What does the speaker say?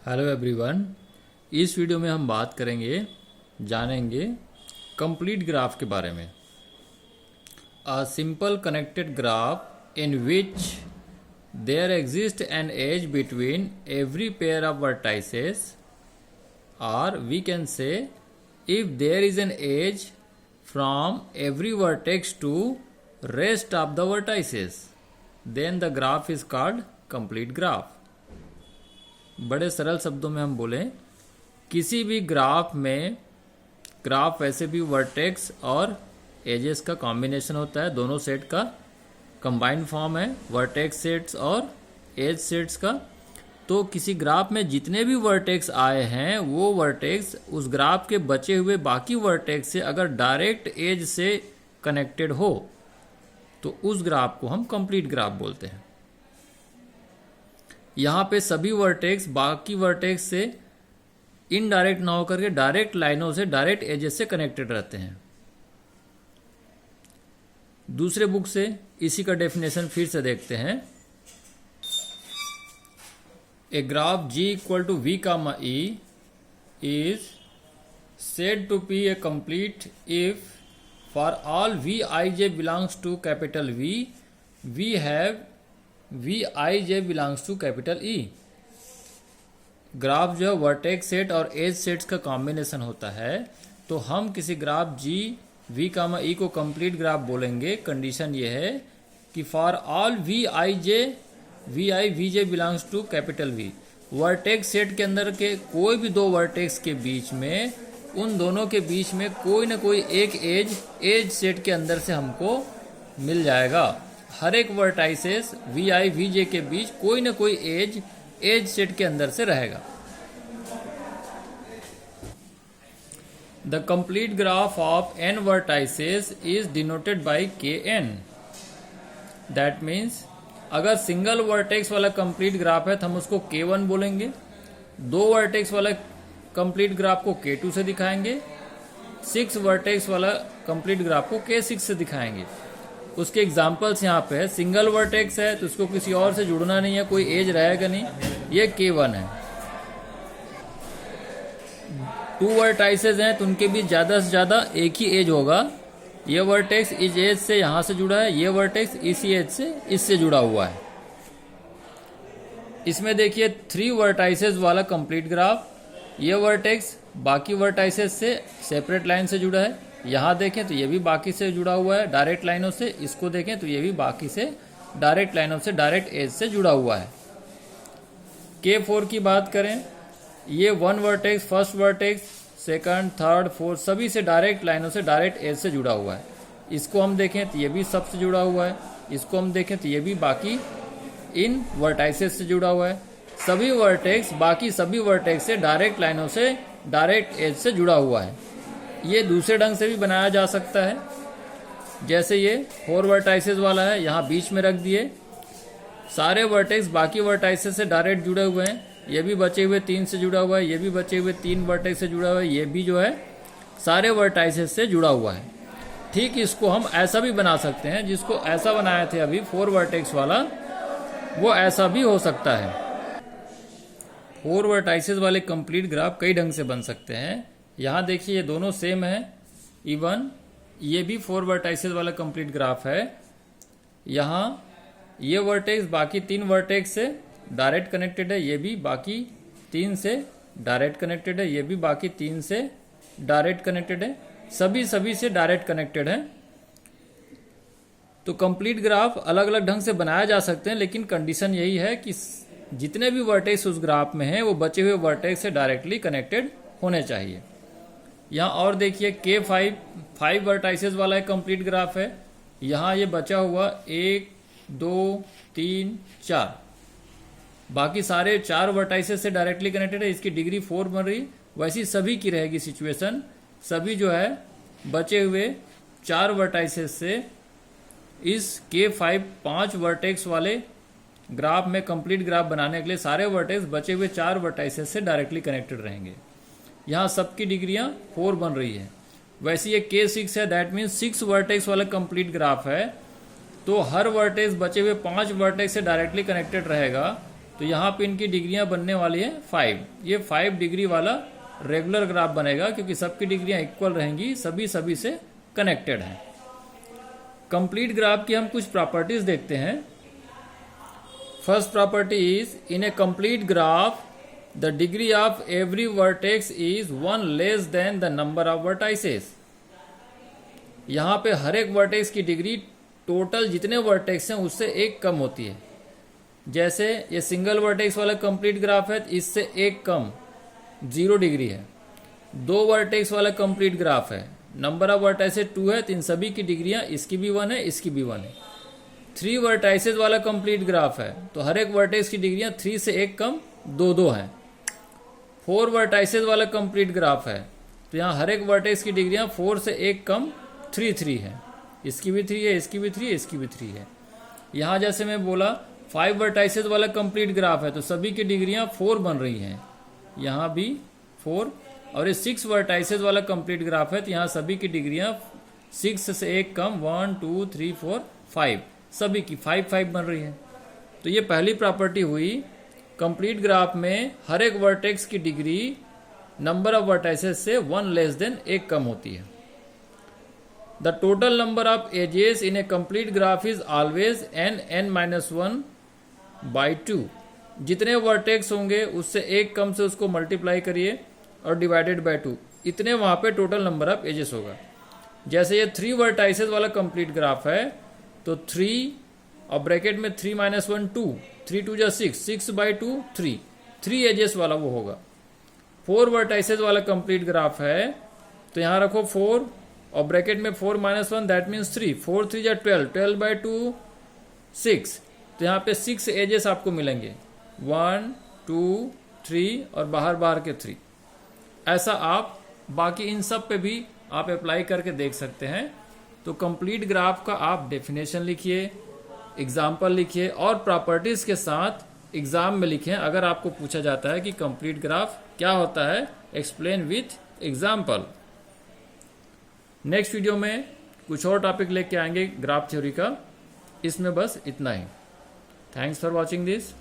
Hello everyone. इस video में हम बात जानेंगे कंप्लीट ग्राफ के बारे में। A simple connected graph in which there exist an edge between every pair of vertices, और we can say if there is an edge from every vertex to rest of the vertices, then the graph is called complete graph. बड़े सरल शब्दों में हम बोलें, किसी भी graph में, ग्राफ वैसे भी वर्टेक्स और एजेस का कॉम्बिनेशन होता है, दोनों सेट का कंबाइंड फॉर्म है, वर्टेक्स सेट्स और एज सेट्स का। तो किसी ग्राफ में जितने भी वर्टेक्स आए हैं वो वर्टेक्स उस ग्राफ के बचे हुए बाकी वर्टेक्स से अगर डायरेक्ट एज से कनेक्टेड हो तो उस ग्राफ को हम कंप्लीट ग्राफ बोलते हैं। यहाँ पे सभी वर्टेक्स बाकी वर्टेक्स से इनडायरेक्ट ना होकर के डायरेक्ट लाइनों से, डायरेक्ट एजेस से कनेक्टेड रहते हैं। दूसरे बुक से इसी का डेफिनेशन फिर से देखते हैं। A graph G equal to V comma E is said to be a complete if for all Vij belongs to capital V, we have Vij belongs to capital E। Graph जो है vertex set और edge sets का combination होता है, तो हम किसी graph G V comma E को कंप्लीट ग्राफ बोलेंगे। कंडीशन ये है कि for all Vij belongs to capital V। Vertex set के अंदर के कोई भी दो वर्टेक्स के बीच में, उन दोनों के बीच में कोई ना कोई एक एज सेट के अंदर से हमको मिल जाएगा। हर एक वर्टाइसेस Vij के बीच कोई ना कोई एज सेट के अंदर से रहेगा। The complete graph of n vertices is denoted by Kn। That means अगर सिंगल वर्टेक्स वाला कंप्लीट ग्राफ है तो हम उसको K1 बोलेंगे। दो वर्टेक्स वाला कंप्लीट ग्राफ को K2 से दिखाएंगे। 6 वर्टेक्स वाला कंप्लीट ग्राफ को K6 से दिखाएंगे। उसके एग्जाम्पल्स यहाँ पे है। सिंगल वर्टेक्स है तो उसको किसी और से जुड़ना नहीं है, कोई एज रहेगा नहीं, ये K1 है। 2 वर्टाइसेस हैं तो उनके बीच ज्यादा से ज्यादा एक ही एज होगा। ये वर्टेक्स इस एज से यहां से जुड़ा है, ये वर्टेक्स इसी एज से इससे जुड़ा हुआ है। इसमें देखिए 3 वर्टाइसेस वाला कंप्लीट ग्राफ, ये वर्टेक्स बाकी वर्टाइसेस से सेपरेट लाइन से जुड़ा है। यहां देखें तो ये भी बाकी से जुड़ा हुआ है डायरेक्ट लाइनों से, इसको देखें तो ये भी बाकी से डायरेक्ट लाइनों से, डायरेक्ट एज से जुड़ा हुआ है। K4 की बात करें, ये 1 vertex, first vertex, second, third, fourth सभी से डायरेक्ट लाइनों से, डायरेक्ट एज से जुड़ा हुआ है। इसको हम देखें तो ये भी सबसे जुड़ा हुआ है, इसको हम देखें तो ये भी बाकी इन वर्टाइसेस से जुड़ा हुआ है। सभी वर्टेक्स बाकी सभी वर्टेक्स से डायरेक्ट लाइनों से, डायरेक्ट एज से जुड़ा हुआ है। ये दूसरे ढंग से भी बनाया जा सकता है, जैसे ये 4 वर्टाइसेस वाला है, यहाँ बीच में रख दिए। सारे वर्टेक्स बाकी वर्टाइसेस से डायरेक्ट जुड़े हुए हैं। ये भी बचे हुए 3 से जुड़ा हुआ है, ये भी बचे हुए 3 वर्टेक्स से जुड़ा हुआ है, ये भी जो है सारे वर्टाइसेस से जुड़ा हुआ है। ठीक इसको हम ऐसा भी बना सकते हैं, जिसको ऐसा बनाए थे अभी 4 वर्टेक्स वाला, वो ऐसा भी हो सकता है। 4 वर्टाइसेस वाले कंप्लीट ग्राफ कई ढंग से बन सकते हैं। यहाँ देखिए ये दोनों सेम है, इवन ये भी 4 वर्टाइसेस वाला कंप्लीट ग्राफ है। यहाँ ये वर्टेक्स बाकी 3 वर्टेक्स से डायरेक्ट कनेक्टेड है, ये भी बाकी 3 से डायरेक्ट कनेक्टेड है, ये भी बाकी 3 से डायरेक्ट कनेक्टेड है, सभी से डायरेक्ट कनेक्टेड है। तो कंप्लीट ग्राफ अलग अलग ढंग से बनाया जा सकते हैं, लेकिन कंडीशन यही है कि जितने भी वर्टेक्स उस ग्राफ में हैं वो बचे हुए वर्टेक्स से डायरेक्टली कनेक्टेड होने चाहिए। यहाँ और देखिए K5 वर्टाइसेस वाला एक कंप्लीट ग्राफ है। यहाँ ये बचा हुआ 1 2 3 4, बाकी सारे 4 वर्टाइसेस से डायरेक्टली कनेक्टेड है। इसकी डिग्री 4 बन रही, वैसी सभी की रहेगी सिचुएशन। सभी जो है बचे हुए 4 वर्टाइसेस से इस K5 5 वर्टेक्स वाले ग्राफ में कंप्लीट ग्राफ बनाने के लिए सारे वर्टेक्स बचे हुए 4 वर्टाइसेस से डायरेक्टली कनेक्टेड रहेंगे। यहाँ सबकी डिग्रियां 4 बन रही है। वैसे ये K6 है, दैट मीन्स 6 वर्टेक्स वाला कंप्लीट ग्राफ है। तो हर वर्टेक्स बचे हुए 5 वर्टेक्स से डायरेक्टली कनेक्टेड रहेगा। तो यहाँ पे इनकी डिग्रियां बनने वाली है 5। ये 5 डिग्री वाला रेगुलर ग्राफ बनेगा क्योंकि सबकी डिग्रियां इक्वल रहेंगी, सभी सभी से कनेक्टेड हैं। कंप्लीट ग्राफ की हम कुछ प्रॉपर्टीज देखते हैं। First property is in a complete graph the degree of every vertex is 1 less than the number of vertices. यहाँ पे हर एक वर्टेक्स की डिग्री टोटल जितने वर्टेक्स हैं उससे 1 कम होती है। जैसे ये सिंगल वर्टेक्स वाला कंप्लीट ग्राफ है, इससे 1 कम 0 डिग्री है। 2 वर्टेक्स वाला कंप्लीट ग्राफ है, नंबर ऑफ वर्टाइसेस 2 है, तो इन सभी की डिग्रियां इसकी भी 1 है, इसकी भी 1 है। 3 वर्टाइसेस वाला कंप्लीट ग्राफ है, तो हर एक वर्टेक्स की डिग्रियां 3 से 1 कम 2 है। 4 वर्टाइसेस वाला कंप्लीट ग्राफ है, तो यहाँ हर एक वर्टेक्स की डिग्रियां 4 से 1 कम 3 है। इसकी भी 3 है, इसकी भी 3 है, इसकी भी 3 है। यहाँ जैसे मैं बोला 5 वर्टाइसेस वाला कंप्लीट ग्राफ है, तो सभी की डिग्रियां 4 बन रही हैं, यहाँ भी 4। और ये 6 वर्टाइसेस वाला कंप्लीट ग्राफ है, तो यहाँ सभी की डिग्रियां 6 से 1 कम 1 2 3 4 5, सभी की 5 बन रही है। तो ये पहली प्रॉपर्टी हुई, कंप्लीट ग्राफ में हर एक वर्टेक्स की डिग्री नंबर ऑफ वर्टाइसेस से 1 लेस देन 1 कम होती है। The total number of edges in a complete graph is always n-1/2। जितने वर्टेक्स होंगे उससे 1 कम से उसको मल्टीप्लाई करिए और डिवाइडेड बाय 2, इतने वहां पे टोटल नंबर ऑफ एजेस होगा। जैसे ये 3 वर्टाइसेस वाला कंप्लीट ग्राफ है, तो 3 और ब्रैकेट में 3 - 1 2, 3 2 जा 6, 6/2 3 एजेस वाला वो होगा। 4 वर्टाइसेस वाला कंप्लीट ग्राफ है, तो यहां रखो 4 और ब्रैकेट में 4 - 1 दैट मीन्स 3, 4 3 जा 12, 12/2 6, तो यहाँ पे 6 एजेस आपको मिलेंगे, 1 2 3 और बाहर के 3। ऐसा आप बाकी इन सब पे भी आप अप्लाई करके देख सकते हैं। तो कंप्लीट ग्राफ का आप डेफिनेशन लिखिए, एग्जाम्पल लिखिए और प्रॉपर्टीज के साथ एग्जाम में लिखें। अगर आपको पूछा जाता है कि कंप्लीट ग्राफ क्या होता है, explain with example. Next video में कुछ और टॉपिक लेके आएंगे ग्राफ थ्योरी का। इसमें बस इतना ही। Thanks for watching this.